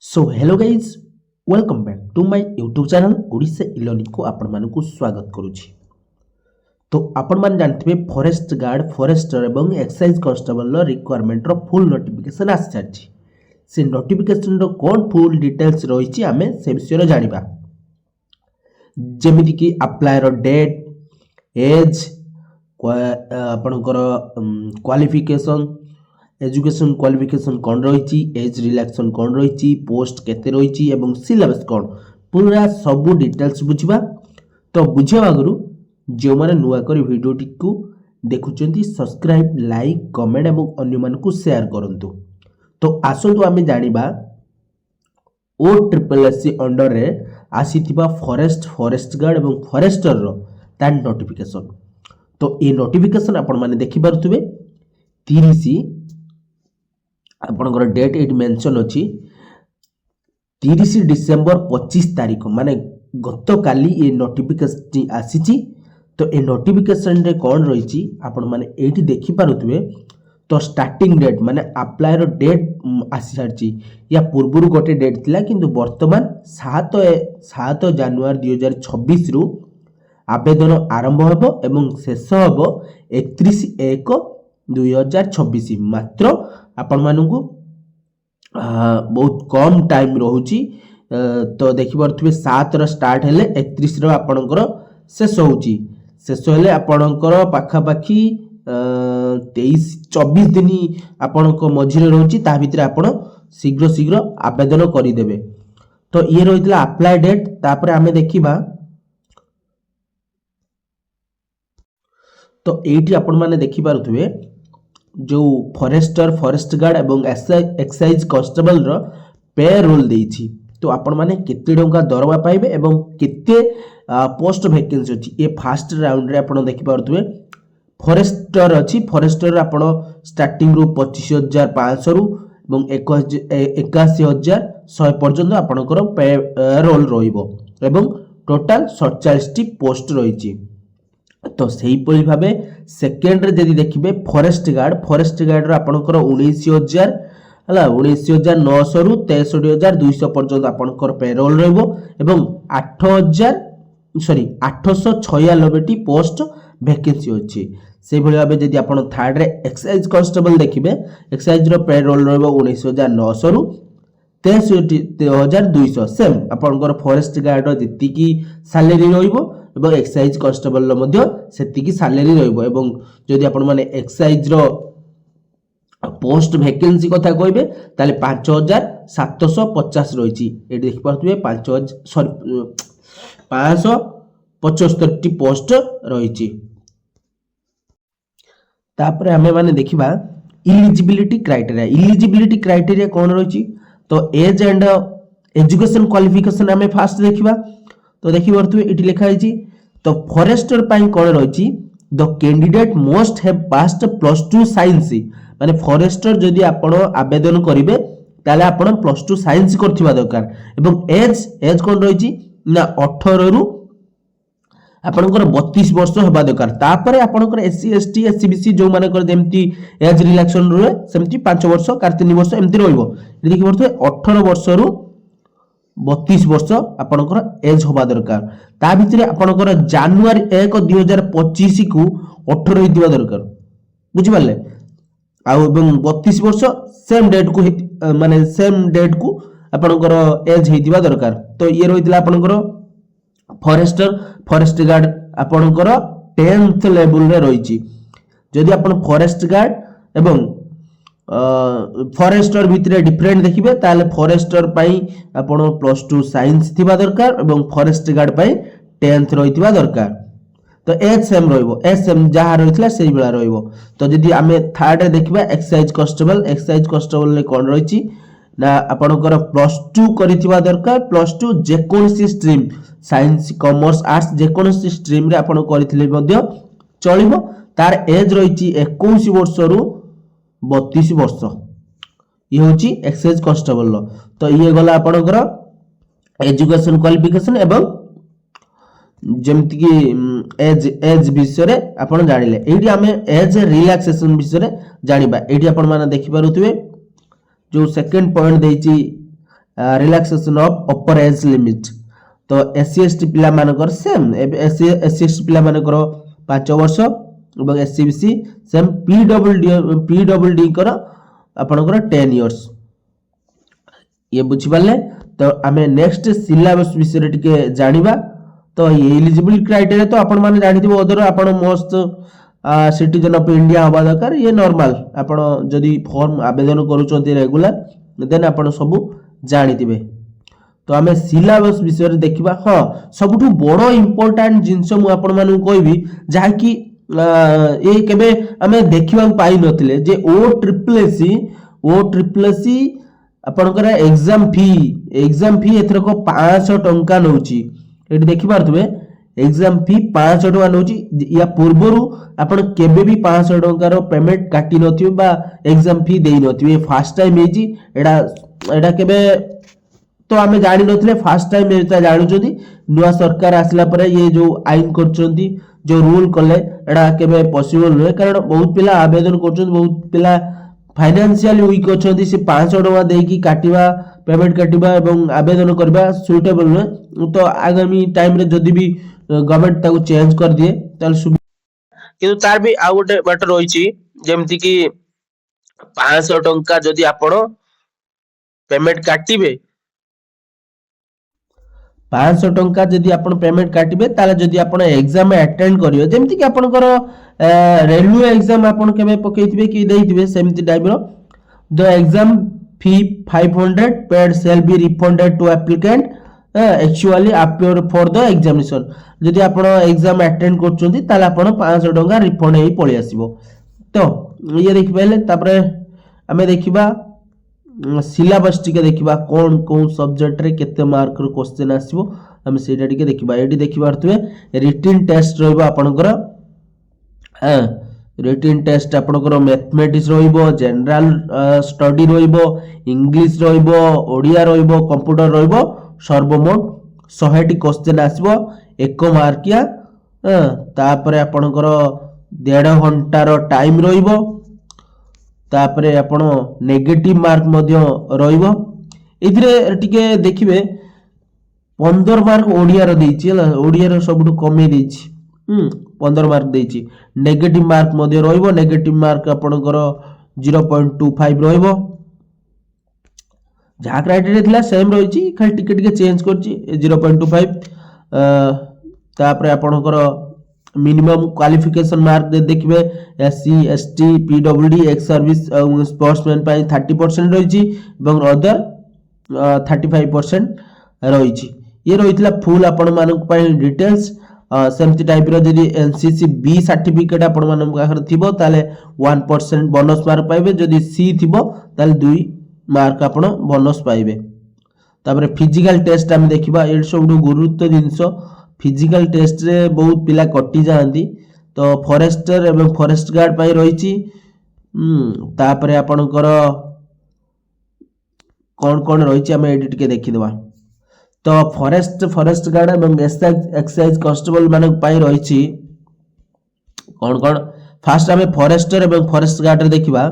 So hello guys welcome back to my YouTube channel Odisha e learning को आपण मानकु स्वागत करुछि। तो आपण मान जानथिबे फॉरेस्ट गार्ड फॉरेस्टर एवं एक्साइज कांस्टेबल रो रिक्वायरमेंट रो फुल नोटिफिकेशन आसी सारछि। से नोटिफिकेशन रो कोन फुल डिटेल्स रहिछि आमे से विषय रो जानिबा। जेमिति कि अप्लाई रो डेट, एज, आपणकर क्वालिफिकेशन, एजुकेशन क्वालिफिकेशन कौन रही, एज रिलैक्सन कौन रही, पोस्ट केते रही एवं सिलेबस कौन पूरा सबू डिटेल्स बुझा। तो बुझा आगु जो मैंने नुआ कर वीडियोटी को देखुंट सब्सक्राइब लाइक कमेंट और अन्य मानकु शेयर करंतु। तो आसंतु आमे जानिबा OSSC अंडर रे आसीथिबा फॉरेस्ट गार्ड एवं फॉरेस्टर रो तार नोटिफिकेशन। तो ये नोटिफिकेशन आपण माने देखि पारुथबे 30 आपनकर डेट एट मेंशन अछि 30 डिसेंबर 25 तारिख माने गत काली ये नोटिफिकेशन आसीची। तो ये नोटिफिकेशन रे कोन रहिची आपण माने एठी देखि पारुथबे। तो स्टार्टिंग डेट माने अप्लाई रो डेट आसी सारची या पूर्वरु गोटे डेट थिला किंतु वर्तमान 7 जनवरी 2026 रु आवेदन आरंभ होबो एवं शेष होबो 31/1/2026 मात्र आपण मानकु बहुत कम टाइम रहुची। तो देखि पारथुबे 7 रो स्टार्ट हेले 31 रो आपणकर शेष होउची। शेष हेले आपणकर पाखा पाखी 23-24 दिन आपणक मझिरे रहुची। ता भितरे आपण शीघ्र आवेदन करि देबे। तो ये रहितला अप्लाई डेट। तापर हमें देखिबा तो एठी आपण माने देखि पारुथुबे जो फॉरेस्टर फॉरेस्ट गार्ड एवं एक्साइज कांस्टेबल रो पे रोल देछि। तो आपण माने केते टंका दरवा पाइबे एवं केते पोस्ट वैकेंसी अछि ए फर्स्ट राउंड रे आपण देखि पारुथबे। फॉरेस्टर अछि फॉरेस्टर आपण स्टार्टिंग रो 25,500 रु एवं 81,100 पर्यंत आपणकर पे रोल रहिबो एवं टोटल 47 टी पोस्ट रहिछि। तो सही परि भाबे सेकेंड रे जदि देखिबे फॉरेस्ट गार्ड रो आपनकर 19,000 हला 19,900 रु 63,200 पर्यंत आपनकर पेरोल रहबो एवं 896 टी पोस्ट वैकेंसी अछि। से भली भाबे जदि आपण थर्ड रे एक्साइज कांस्टेबल देखिबे एक्साइज रो पेरोल रहबो 19,900 रु 63,200 सेम आपनकर फॉरेस्ट गार्ड रो जति की सैलरी रहइबो एवं एक्साइज कांस्टेबल लो मध्य सेति की सैलरी रहइबो। एवं जदि आपण माने एक्साइज रो पोस्ट वैकेंसी कथा कहबे ताले 5,750 रहिछि। एठी देखि पाथुबे 575 टी पोस्ट रहिछि। तापर हमें माने देखिबा इलिजिबिलिटी क्राइटेरिया कोन रहिछि। तो एज एंड एजुकेशन क्वालिफिकेशन हमें फास्ट देखिबा। तो देखि पाथुबे एठी लिखा हिछि। तो फॉरेस्टर पाई कोन रहिछि the candidate must have passed +2 science माने फॉरेस्टर जदि आपण आवेदन करिवे ताले आपण +2 साइंस करथिबा दरकार। एवं एज कोन रहिछि ना 18 रु आपणकर 32 वर्ष होबा दरकार। तापरे आपणकर SC ST SCBC जो माने कर जेमति एज रिलैक्सन रुए सेमति 5 वर्ष कार 3 वर्ष एमति रहइबो। देखि परथु 18 वर्ष रु 32 वर्ष आपणकर एज होबा दरकार। ता भितरे आपणकर जनवरी 1 2025 को 18 हितबा दरकार बुझि पाले। आ एवं 32 वर्ष सेम डेट को माने सेम डेट को आपणकर एज हितबा दरकार। तो ये रहितला आपणकर फॉरेस्ट गार्ड आपणकर 10th लेवल रे रहिछि। जदि आपण फॉरेस्ट गार्ड एवं फॉरेस्टर भितरे डिफरेंट देखिबे ताले फॉरेस्टर पाई आपण +2 साइंस थिबा दरकार एवं फॉरेस्ट गार्ड पाई 10th रहितबा दरकार। तो एज सेम रहइबो एज सेम जहा रहितला सेही बेला रहइबो। तो जदि आमे थर्ड रे देखिबा एक्साइज कांस्टेबल ले कोन रहिछि ना आपणकर +2 करिथिबा दरकार। +2 जे कोनसी स्ट्रीम साइंस कॉमर्स आर्ट्स जे कोनसी स्ट्रीम रे आपण करिथिले मध्य चलिबो। तार एज रहिछि 21 वर्ष रु 32 वर्ष। ये होची एक्साइज कांस्टेबल लो। तो ये गला आपणकर एजुकेशन क्वालिफिकेशन एवं जेमति की एज विषय रे आपण जानिले। एठी हमें एज रिलैक्सेशन विषय रे जानिबा। एठी आपण माने देखि पारुथबे जो सेकंड पॉइंट देछि relaxation of upper age limit to SC ST पिला मानकर सेम एससी एसटी पिला मानकर 5 वर्ष और एससीबीसी सेम पीडब्ल्यूडी कर आपनकर 10 इयर्स ये बुझी पाले तो आमे नेक्स्ट सिलेबस विषय टिके जानिबा तो एलिजिबल क्राइटेरिया तो आपण माने जानिथिबो अदर आपण मोस्ट सिटीजन ऑफ इंडिया हवा दरकार ये नॉर्मल आपण जदी फॉर्म आवेदन करूचंती रेगुलर देन आपण सब जानिथिबे तो आमे सिलेबस विषय देखिबा हां सबठु बडो इंपोर्टेंट जिंस मु आपण मानु कहबी जहा कि ए केबे आमे देखिबा पाई नथिले जे ओ ट्रिपल एससी आपनकर एग्जाम फी एथर को 500 टंका नउची एटी देखि पारथबे एग्जाम फी 500 टंका नउची या पूर्वरु आपण केबे भी 500 टंका रो पेमेंट काटी नथिबे बा एग्जाम फी देई नथिबे फर्स्ट टाइम हेजी एडा केबे तो आमे जानि नथिले फर्स्ट टाइम एता जानु जदी नुवा सरकार आसला परे ये जो आइन करचंती जो रूल कले एडा केबे पॉसिबल नय कारण बहुत पिला आवेदन करचंती बहुत पिला फाइनेंशियल वीक अच्छी से 500 टका देकी काटिबा पेमेंट काटिबा एवं आवेदन करबा सुइटेबल न तो आगामी टाइम रे जदी भी गवर्नमेंट ताको चेंज कर दिए ताल किंतु तार भी आ गोटे बाट रहिछि जेमति कि 500 टका जदी आपण पेमेंट काटिबे 500 टंका जदि आपण पेमेंट काटिबे ताले जदि आपण एग्जाम अटेंड करियो जेमति कि आपनकर रेलवे एग्जाम आपण केबे पकेइथिबे कि देइथिबे सेमति टाइप रो the exam fee 500 paid shall be refunded to applicant actually appear for the examination जदि आपण एग्जाम अटेंड करचोंती ताले आपण 500 टंका रिफंड हेई पळि आसीबो तो ये देखि पहले तापरे हमें देखिबा सिलेबस टिके देखिबा कोन कोन सब्जेक्ट रे केते मार्क रो क्वेश्चन आसीबो हम सेटा टिके देखिबा एडी देखि पारथुबे रिटन टेस्ट रहबो आपनकर रिटन टेस्ट आपनकर मैथमेटिक्स रहइबो जनरल स्टडी रहइबो इंग्लिश रहइबो ओडिया रहइबो कंप्यूटर रहइबो सर्वमोट 100 टी क्वेश्चन आसीबो 1 मार्किया तापरे आपनकर 1.5 घंटा रो टाइम रहइबो तापरे आपण नेगेटिव मार्क मध्य रहइबो इथरे टिके देखिबे 15 मार्क ओडिया रो देछि ओडिया रो सबटु कमे देछि 15 मार्क देछि नेगेटिव मार्क मध्य रहइबो नेगेटिव मार्क आपणकर 0.25 रहइबो जहा क्राइटेरिया थिला सेम रहिछि खाली टिके टिके चेंज करछि 0.25 तापरे आपणकर मिनिमम क्वालिफिकेशन मार्क दे देखिबे SC ST PWD ex service sportsman पाई 30% रहिछि एवं अदर 35% रहिछि ये रहितला फुल आपण मानक पाई डिटेल्स सेमति टाइप रो जदी एनसीसी बी सर्टिफिकेट आपण मानक पाखर थिबो ताले 1% बोनस मार्क पाइबे जदी सी थिबो ताले 2 मार्क आपण बोनस पाइबे तापरे फिजिकल टेस्ट हम देखिबा ए सबडु गुरुत्व जिंस फिजिकल टेस्ट रे बहुत पिला कटि जांती तो फॉरेस्टर एवं फॉरेस्ट गार्ड पाई रहिछि तापरे आपनकर कोन कोन रहिछि हम एडिट के देखि देबा तो फॉरेस्ट गार्ड एवं एक्साइज कांस्टेबल मानक पाई रहिछि कोन कोन फास्ट हमें फॉरेस्टर एवं फॉरेस्ट गार्ड रे देखिबा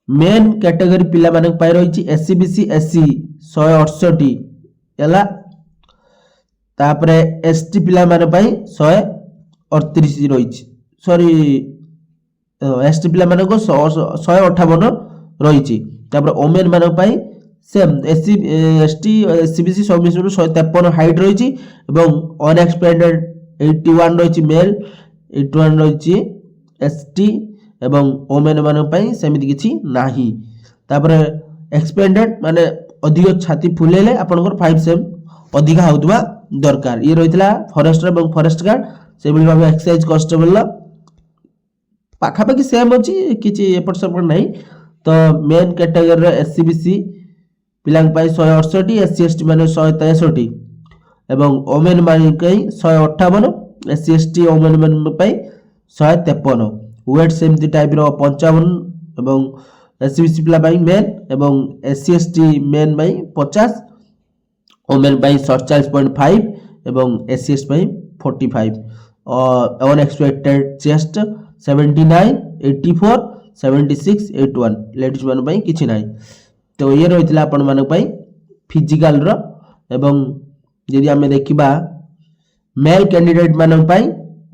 मेन कैटेगरी पिला मानक पाई रहिछि एससीबीसी एससी 168 एला तापरे एसटी पिला माने पाई 138 रहिछि सॉरी एसटी पिला माने को 158 रहिछि तापरे ओमेन माने पाई सेम एससी एसटी एससीबीसी सब मिसु 153 हाइट रहिछि एवं अनएक्सपेक्टेड 81 रहिछि मेल 81 रहिछि एसटी एवं ओमेन माने पाई सेमिति किछि नाही तापरे एक्सपेंडेड माने अधिक छाती फुलेले आपनकर 5 सेम अधिक होतबा दरकार ये रहितला फॉरेस्टर एवं फॉरेस्ट गार्ड से बिल भाबे एक्साइज कांस्टेबल पाखा पाखी सेम अछि किछि एपट सपट नाही तो मेन कैटेगरी रे एससीबीसी पिलांग पाई 168 एससी एसटी माने 163 एवं ओमेन माने कई 158 एससी एसटी ओमेन माने पाई 153 वेट सेमति टाइप रो 55 एवं एससीबीसी पिला पाई मेन एवं एससी एसटी मेन पाई 50 ओमेन पाई 47.5 एवं एससीएस पाई 45 और अनएक्सपेक्टेड चेस्ट 79 84 76 81 लेडीज मान पाई किछि नाही तो ये रही आपण फिजिकल रो एवं यदि आम देखा मेल कैंडिडेट मान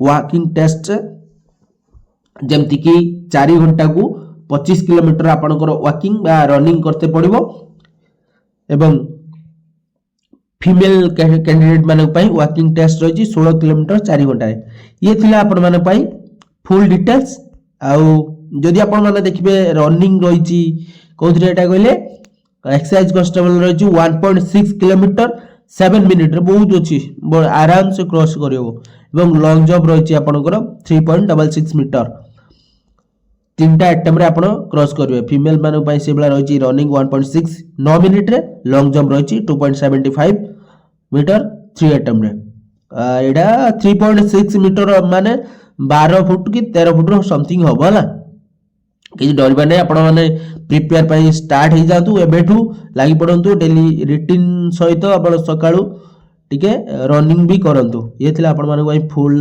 वॉकिंग टेस्ट जमती कि 4 घंटा को 25 किलोमीटर आपणकर वॉकिंग बा रनिंग करते पड़ो एवं फीमेल कैंडिडेट मान वॉकिंग टेस्ट रही 16 किलोमीटर 4 घंटा ये थिला आपण मान फुल डिटेल्स आउ जदि आपण माने देखिबे रनिंग रही कौन एटा कहले एक्सरसाइज कॉन्स्टेबल रही 1.6 किलोमीटर 7 मिनिट रे बहुत अच्छी आराम से क्रॉस करियो एवं लॉन्ग जंप रही आपनकर 3.66 मीटर 3टा आइटम रे आपण क्रॉस करिवे फीमेल मानु पई से बला रही रनिंग 1.6 9 मिनिट रे लॉन्ग जंप रही 2.75 मीटर 3 आइटम रे एडा 3.6 मीटर माने 12 फुट कि 13 फुट रो समथिंग होबो ना कि डरबा नै आपण माने प्रिपेयर पई स्टार्ट हो जातु एबेठू लागि पड़ंतु डेली रूटीन सहित आपण सकाळू टिके रनिंग भी करंतु ये थिला आपण माने फुल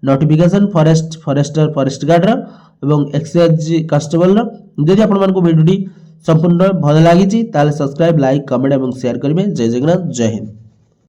नोटिफिकेशन फॉरेस्ट गार्ड रो एवं एक्सरसाइज कांस्टेबल रो जदि आपण मानको वीडियोटी संपूर्ण भल लागिची ताले सब्सक्राइब लाइक कमेंट एवं शेयर करिवे जय जगन्नाथ जय हिंद।